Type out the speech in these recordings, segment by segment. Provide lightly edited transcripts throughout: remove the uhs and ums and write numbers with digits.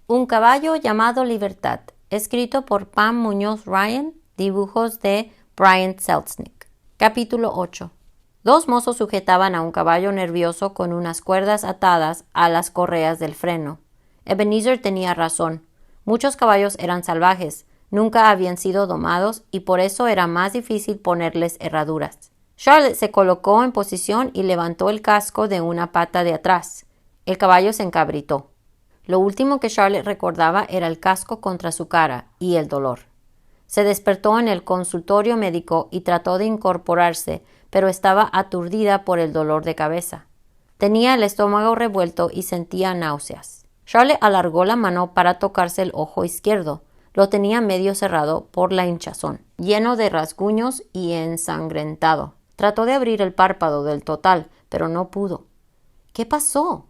Un caballo llamado Libertad, escrito por Pam Muñoz Ryan, dibujos de Brian Selznick. Capítulo 8. Dos mozos sujetaban a un caballo nervioso con unas cuerdas atadas a las correas del freno. Ebenezer tenía razón. Muchos caballos eran salvajes, nunca habían sido domados y por eso era más difícil ponerles herraduras. Charlotte se colocó en posición y levantó el casco de una pata de atrás. El caballo se encabritó. Lo último que Charlotte recordaba era el casco contra su cara y el dolor. Se despertó en el consultorio médico y trató de incorporarse, pero estaba aturdida por el dolor de cabeza. Tenía el estómago revuelto y sentía náuseas. Charlotte alargó la mano para tocarse el ojo izquierdo. Lo tenía medio cerrado por la hinchazón, lleno de rasguños y ensangrentado. Trató de abrir el párpado del total, pero no pudo. ¿Qué pasó?,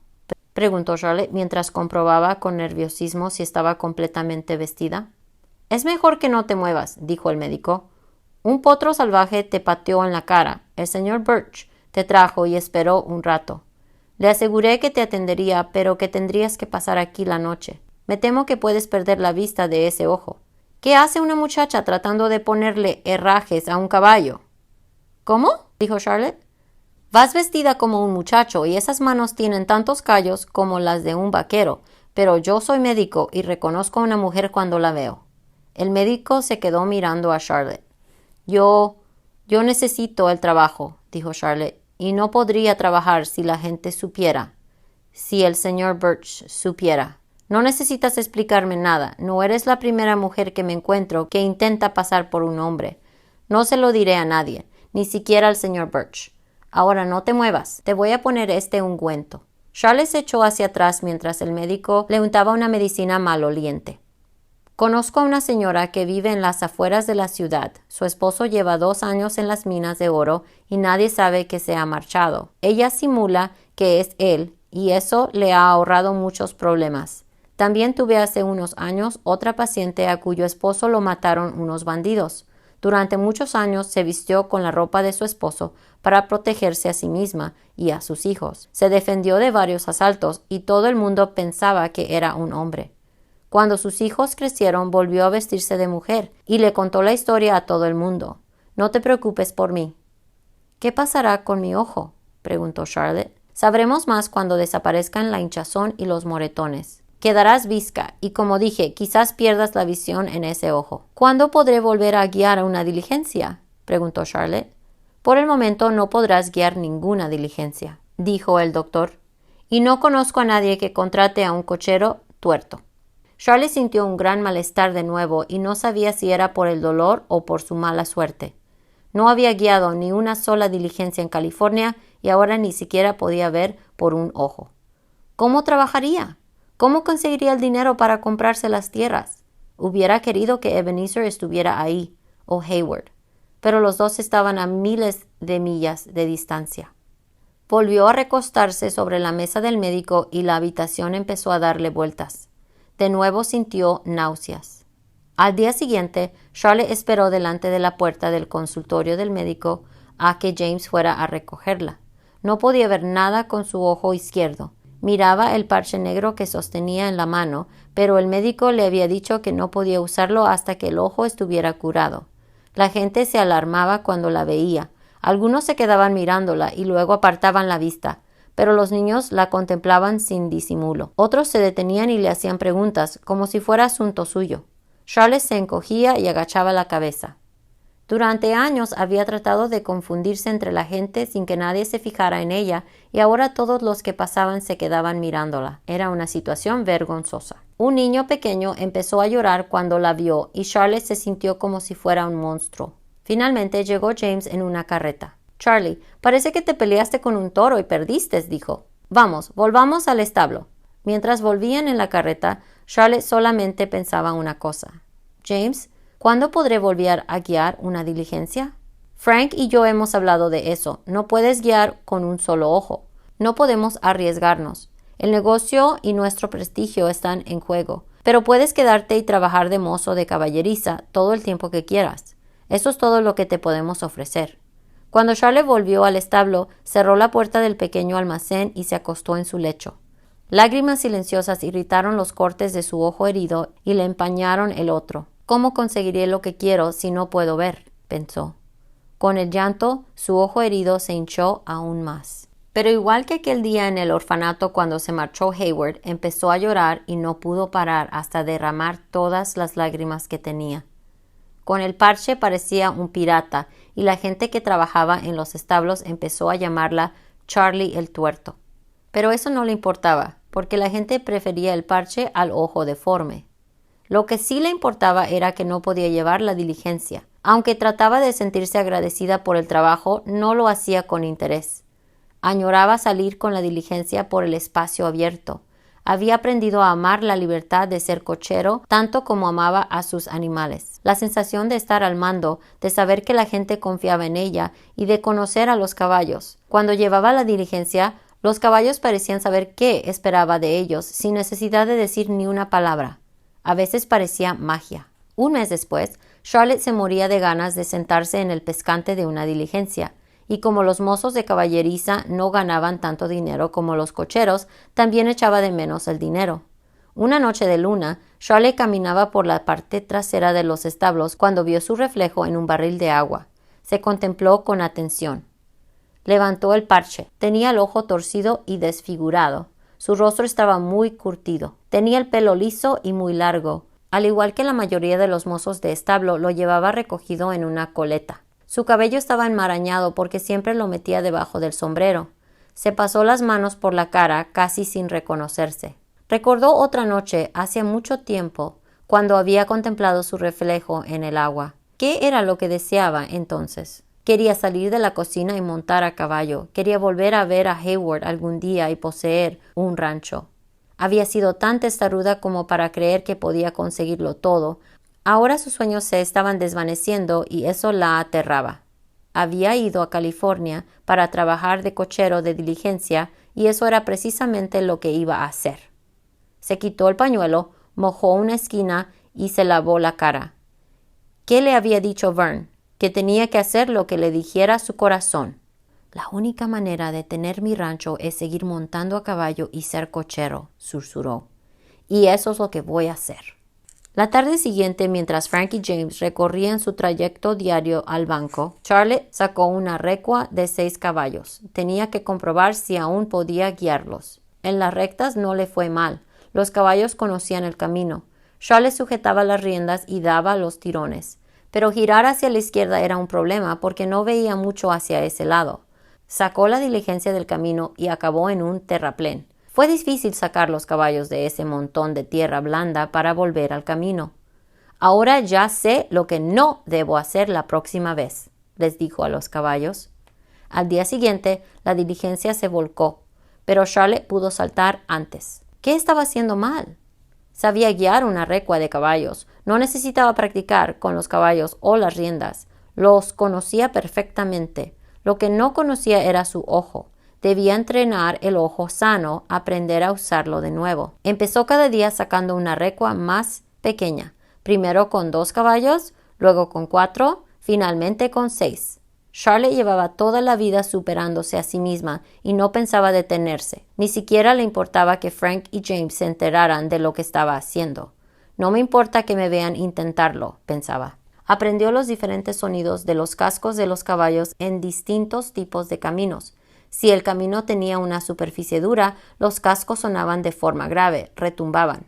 preguntó Charlotte mientras comprobaba con nerviosismo si estaba completamente vestida. Es mejor que no te muevas, dijo el médico. Un potro salvaje te pateó en la cara. El señor Birch te trajo y esperó un rato. Le aseguré que te atendería, pero que tendrías que pasar aquí la noche. Me temo que puedes perder la vista de ese ojo. ¿Qué hace una muchacha tratando de ponerle herrajes a un caballo? ¿Cómo?, dijo Charlotte. Vas vestida como un muchacho y esas manos tienen tantos callos como las de un vaquero, pero yo soy médico y reconozco a una mujer cuando la veo. El médico se quedó mirando a Charlotte. Yo necesito el trabajo, dijo Charlotte, y no podría trabajar si la gente supiera. Si el señor Birch supiera. No necesitas explicarme nada. No eres la primera mujer que me encuentro que intenta pasar por un hombre. No se lo diré a nadie, ni siquiera al señor Birch. Ahora no te muevas. Te voy a poner este ungüento. Charlotte se echó hacia atrás mientras el médico le untaba una medicina maloliente. Conozco a una señora que vive en las afueras de la ciudad. Su esposo lleva 2 años en las minas de oro y nadie sabe que se ha marchado. Ella simula que es él y eso le ha ahorrado muchos problemas. También tuve hace unos años otra paciente a cuyo esposo lo mataron unos bandidos. Durante muchos años se vistió con la ropa de su esposo para protegerse a sí misma y a sus hijos. Se defendió de varios asaltos y todo el mundo pensaba que era un hombre. Cuando sus hijos crecieron, volvió a vestirse de mujer y le contó la historia a todo el mundo. No te preocupes por mí. ¿Qué pasará con mi ojo?, preguntó Charlotte. Sabremos más cuando desaparezcan la hinchazón y los moretones. Quedarás visca y, como dije, quizás pierdas la visión en ese ojo. ¿Cuándo podré volver a guiar a una diligencia?, preguntó Charlotte. Por el momento no podrás guiar ninguna diligencia, dijo el doctor, y no conozco a nadie que contrate a un cochero tuerto. Charlotte sintió un gran malestar de nuevo y no sabía si era por el dolor o por su mala suerte. No había guiado ni una sola diligencia en California y ahora ni siquiera podía ver por un ojo. ¿Cómo trabajaría? ¿Cómo conseguiría el dinero para comprarse las tierras? Hubiera querido que Ebenezer estuviera ahí, o Hayward, pero los dos estaban a miles de millas de distancia. Volvió a recostarse sobre la mesa del médico y la habitación empezó a darle vueltas. De nuevo sintió náuseas. Al día siguiente, Charlotte esperó delante de la puerta del consultorio del médico a que James fuera a recogerla. No podía ver nada con su ojo izquierdo. Miraba el parche negro que sostenía en la mano, pero el médico le había dicho que no podía usarlo hasta que el ojo estuviera curado. La gente se alarmaba cuando la veía. Algunos se quedaban mirándola y luego apartaban la vista, pero los niños la contemplaban sin disimulo. Otros se detenían y le hacían preguntas, como si fuera asunto suyo. Charlotte se encogía y agachaba la cabeza. Durante años había tratado de confundirse entre la gente sin que nadie se fijara en ella y ahora todos los que pasaban se quedaban mirándola. Era una situación vergonzosa. Un niño pequeño empezó a llorar cuando la vio y Charlotte se sintió como si fuera un monstruo. Finalmente llegó James en una carreta. «Charlie, parece que te peleaste con un toro y perdiste», dijo. «Vamos, volvamos al establo». Mientras volvían en la carreta, Charlotte solamente pensaba una cosa. «James, ¿cuándo podré volver a guiar una diligencia?» «Frank y yo hemos hablado de eso. No puedes guiar con un solo ojo. No podemos arriesgarnos. El negocio y nuestro prestigio están en juego. Pero puedes quedarte y trabajar de mozo de caballeriza todo el tiempo que quieras. Eso es todo lo que te podemos ofrecer». Cuando Charlotte volvió al establo, cerró la puerta del pequeño almacén y se acostó en su lecho. Lágrimas silenciosas irritaron los cortes de su ojo herido y le empañaron el otro. ¿Cómo conseguiré lo que quiero si no puedo ver?, pensó. Con el llanto, su ojo herido se hinchó aún más. Pero igual que aquel día en el orfanato cuando se marchó Hayward, empezó a llorar y no pudo parar hasta derramar todas las lágrimas que tenía. Con el parche parecía un pirata y la gente que trabajaba en los establos empezó a llamarla Charlie el Tuerto. Pero eso no le importaba, porque la gente prefería el parche al ojo deforme. Lo que sí le importaba era que no podía llevar la diligencia. Aunque trataba de sentirse agradecida por el trabajo, no lo hacía con interés. Añoraba salir con la diligencia por el espacio abierto. Había aprendido a amar la libertad de ser cochero tanto como amaba a sus animales. La sensación de estar al mando, de saber que la gente confiaba en ella y de conocer a los caballos. Cuando llevaba la diligencia, los caballos parecían saber qué esperaba de ellos sin necesidad de decir ni una palabra. A veces parecía magia. Un mes después, Charlotte se moría de ganas de sentarse en el pescante de una diligencia. Y como los mozos de caballeriza no ganaban tanto dinero como los cocheros, también echaba de menos el dinero. Una noche de luna, Charlotte caminaba por la parte trasera de los establos cuando vio su reflejo en un barril de agua. Se contempló con atención. Levantó el parche. Tenía el ojo torcido y desfigurado. Su rostro estaba muy curtido. Tenía el pelo liso y muy largo. Al igual que la mayoría de los mozos de establo, lo llevaba recogido en una coleta. Su cabello estaba enmarañado porque siempre lo metía debajo del sombrero. Se pasó las manos por la cara casi sin reconocerse. Recordó otra noche, hace mucho tiempo, cuando había contemplado su reflejo en el agua. ¿Qué era lo que deseaba entonces? Quería salir de la cocina y montar a caballo. Quería volver a ver a Hayward algún día y poseer un rancho. Había sido tan testaruda como para creer que podía conseguirlo todo. Ahora sus sueños se estaban desvaneciendo y eso la aterraba. Había ido a California para trabajar de cochero de diligencia y eso era precisamente lo que iba a hacer. Se quitó el pañuelo, mojó una esquina y se lavó la cara. ¿Qué le había dicho Vern? Que tenía que hacer lo que le dijera su corazón. La única manera de tener mi rancho es seguir montando a caballo y ser cochero, susurró. Y eso es lo que voy a hacer. La tarde siguiente, mientras Frank y James recorrían su trayecto diario al banco, Charlotte sacó una recua de 6 caballos. Tenía que comprobar si aún podía guiarlos. En las rectas no le fue mal. Los caballos conocían el camino. Charlotte sujetaba las riendas y daba los tirones. Pero girar hacia la izquierda era un problema porque no veía mucho hacia ese lado. Sacó la diligencia del camino y acabó en un terraplén. Fue difícil sacar los caballos de ese montón de tierra blanda para volver al camino. Ahora ya sé lo que no debo hacer la próxima vez, les dijo a los caballos. Al día siguiente, la diligencia se volcó, pero Charlotte pudo saltar antes. ¿Qué estaba haciendo mal? Sabía guiar una recua de caballos. No necesitaba practicar con los caballos o las riendas. Los conocía perfectamente. Lo que no conocía era su ojo. Debía entrenar el ojo sano, aprender a usarlo de nuevo. Empezó cada día sacando una recua más pequeña. Primero con 2 caballos, luego con 4, finalmente con 6. Charlotte llevaba toda la vida superándose a sí misma y no pensaba detenerse. Ni siquiera le importaba que Frank y James se enteraran de lo que estaba haciendo. No me importa que me vean intentarlo, pensaba. Aprendió los diferentes sonidos de los cascos de los caballos en distintos tipos de caminos. Si el camino tenía una superficie dura, los cascos sonaban de forma grave, retumbaban.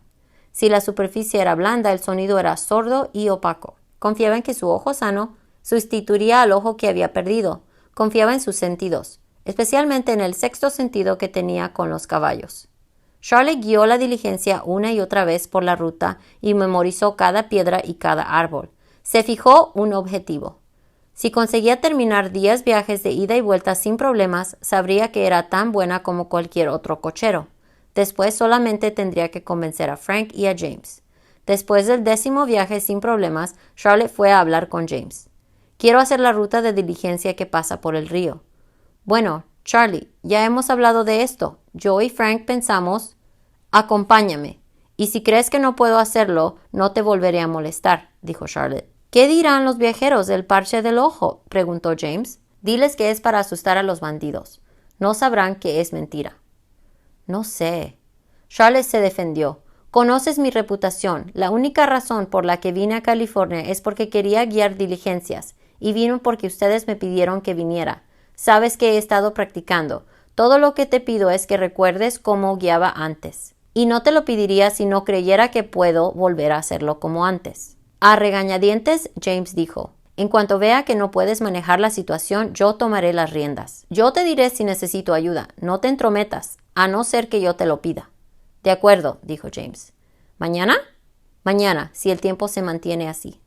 Si la superficie era blanda, el sonido era sordo y opaco. Confiaba en que su ojo sano sustituiría al ojo que había perdido. Confiaba en sus sentidos, especialmente en el 6º sentido que tenía con los caballos. Charlotte guió la diligencia una y otra vez por la ruta y memorizó cada piedra y cada árbol. Se fijó un objetivo. Si conseguía terminar 10 viajes de ida y vuelta sin problemas, sabría que era tan buena como cualquier otro cochero. Después solamente tendría que convencer a Frank y a James. Después del 10º viaje sin problemas, Charlotte fue a hablar con James. Quiero hacer la ruta de diligencia que pasa por el río. Bueno, Charlie, ya hemos hablado de esto. Yo y Frank pensamos, acompáñame. Y si crees que no puedo hacerlo, no te volveré a molestar, dijo Charlotte. ¿Qué dirán los viajeros del parche del ojo?, preguntó James. Diles que es para asustar a los bandidos. No sabrán que es mentira. No sé. Charlotte se defendió. Conoces mi reputación. La única razón por la que vine a California es porque quería guiar diligencias. Y vino porque ustedes me pidieron que viniera. Sabes que he estado practicando. Todo lo que te pido es que recuerdes cómo guiaba antes. Y no te lo pediría si no creyera que puedo volver a hacerlo como antes. A regañadientes, James dijo, en cuanto vea que no puedes manejar la situación, yo tomaré las riendas. Yo te diré si necesito ayuda. No te entrometas, a no ser que yo te lo pida. De acuerdo, dijo James. ¿Mañana? Mañana, si el tiempo se mantiene así.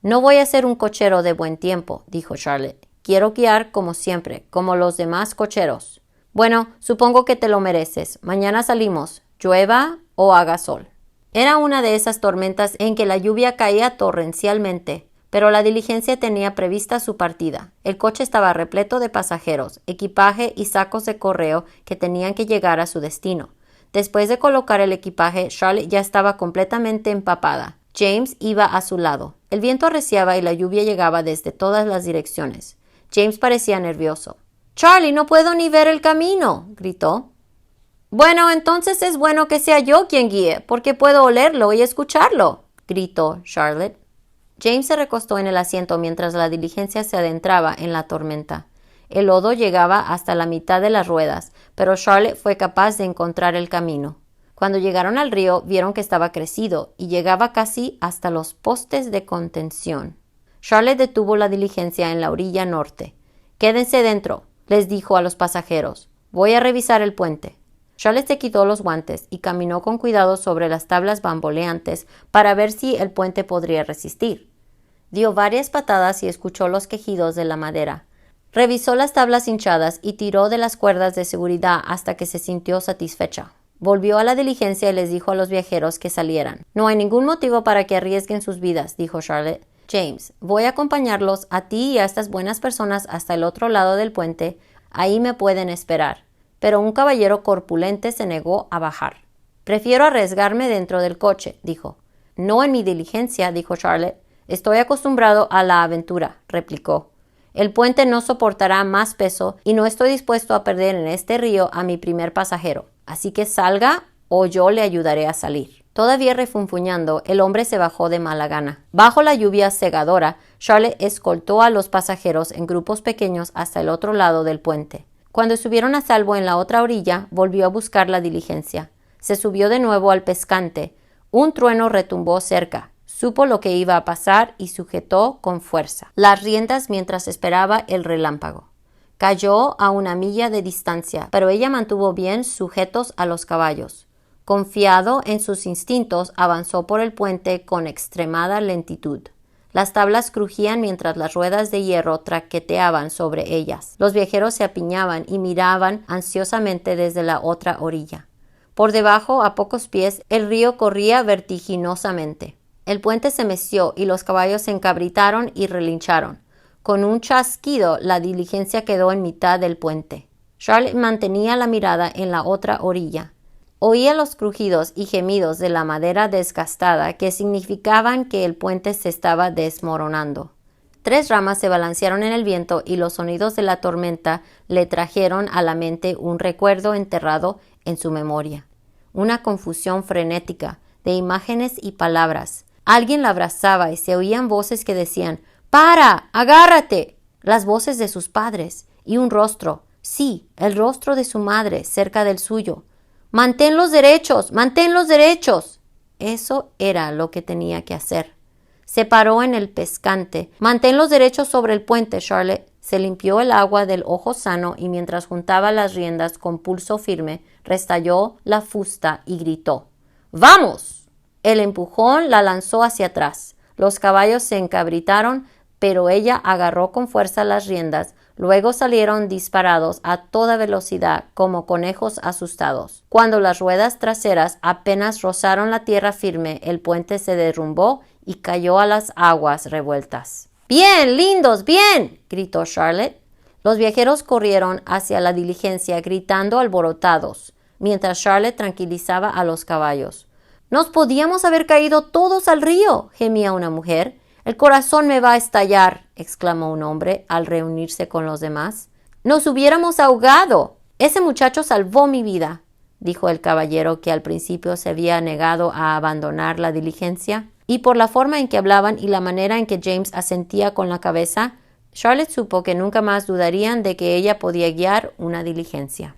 No voy a ser un cochero de buen tiempo, dijo Charlotte. Quiero guiar como siempre, como los demás cocheros. Bueno, supongo que te lo mereces. Mañana salimos, llueva o haga sol. Era una de esas tormentas en que la lluvia caía torrencialmente, pero la diligencia tenía prevista su partida. El coche estaba repleto de pasajeros, equipaje y sacos de correo que tenían que llegar a su destino. Después de colocar el equipaje, Charlotte ya estaba completamente empapada. James iba a su lado. El viento arreciaba y la lluvia llegaba desde todas las direcciones. James parecía nervioso. «Charlie, no puedo ni ver el camino», gritó. «Bueno, entonces es bueno que sea yo quien guíe, porque puedo olerlo y escucharlo», gritó Charlotte. James se recostó en el asiento mientras la diligencia se adentraba en la tormenta. El lodo llegaba hasta la mitad de las ruedas, pero Charlotte fue capaz de encontrar el camino. Cuando llegaron al río, vieron que estaba crecido y llegaba casi hasta los postes de contención. Charlotte detuvo la diligencia en la orilla norte. «Quédense dentro», les dijo a los pasajeros. «Voy a revisar el puente». Charlotte se quitó los guantes y caminó con cuidado sobre las tablas bamboleantes para ver si el puente podría resistir. Dio varias patadas y escuchó los quejidos de la madera. Revisó las tablas hinchadas y tiró de las cuerdas de seguridad hasta que se sintió satisfecha. Volvió a la diligencia y les dijo a los viajeros que salieran. «No hay ningún motivo para que arriesguen sus vidas», dijo Charlotte. «James, voy a acompañarlos a ti y a estas buenas personas hasta el otro lado del puente. Ahí me pueden esperar». Pero un caballero corpulente se negó a bajar. «Prefiero arriesgarme dentro del coche», dijo. «No en mi diligencia», dijo Charlotte. «Estoy acostumbrado a la aventura», replicó. «El puente no soportará más peso y no estoy dispuesto a perder en este río a mi primer pasajero. Así que salga o yo le ayudaré a salir». Todavía refunfuñando, el hombre se bajó de mala gana. Bajo la lluvia cegadora, Charlotte escoltó a los pasajeros en grupos pequeños hasta el otro lado del puente. Cuando estuvieron a salvo en la otra orilla, volvió a buscar la diligencia. Se subió de nuevo al pescante. Un trueno retumbó cerca. Supo lo que iba a pasar y sujetó con fuerza las riendas mientras esperaba el relámpago. Cayó a 1 milla de distancia, pero ella mantuvo bien sujetos a los caballos. Confiado en sus instintos, avanzó por el puente con extremada lentitud. Las tablas crujían mientras las ruedas de hierro traqueteaban sobre ellas. Los viajeros se apiñaban y miraban ansiosamente desde la otra orilla. Por debajo, a pocos pies, el río corría vertiginosamente. El puente se meció y los caballos se encabritaron y relincharon. Con un chasquido, la diligencia quedó en mitad del puente. Charlotte mantenía la mirada en la otra orilla. Oía los crujidos y gemidos de la madera desgastada que significaban que el puente se estaba desmoronando. 3 ramas se balancearon en el viento y los sonidos de la tormenta le trajeron a la mente un recuerdo enterrado en su memoria. Una confusión frenética de imágenes y palabras. Alguien la abrazaba y se oían voces que decían «¡Para! ¡Agárrate!». Las voces de sus padres y un rostro. Sí, el rostro de su madre cerca del suyo. «¡Mantén los derechos! ¡Mantén los derechos!». Eso era lo que tenía que hacer. Se paró en el pescante. «Mantén los derechos sobre el puente, Charlotte». Se limpió el agua del ojo sano y mientras juntaba las riendas con pulso firme, restalló la fusta y gritó. «¡Vamos!». El empujón la lanzó hacia atrás. Los caballos se encabritaron, pero ella agarró con fuerza las riendas. Luego salieron disparados a toda velocidad como conejos asustados. Cuando las ruedas traseras apenas rozaron la tierra firme, el puente se derrumbó y cayó a las aguas revueltas. «¡Bien, lindos, bien!», gritó Charlotte. Los viajeros corrieron hacia la diligencia gritando alborotados, mientras Charlotte tranquilizaba a los caballos. «Nos podíamos haber caído todos al río», gemía una mujer. «El corazón me va a estallar», exclamó un hombre al reunirse con los demás. «Nos hubiéramos ahogado. Ese muchacho salvó mi vida». dijo el caballero que al principio se había negado a abandonar la diligencia. Y por la forma en que hablaban y la manera en que James asentía con la cabeza, Charlotte supo que nunca más dudarían de que ella podía guiar una diligencia.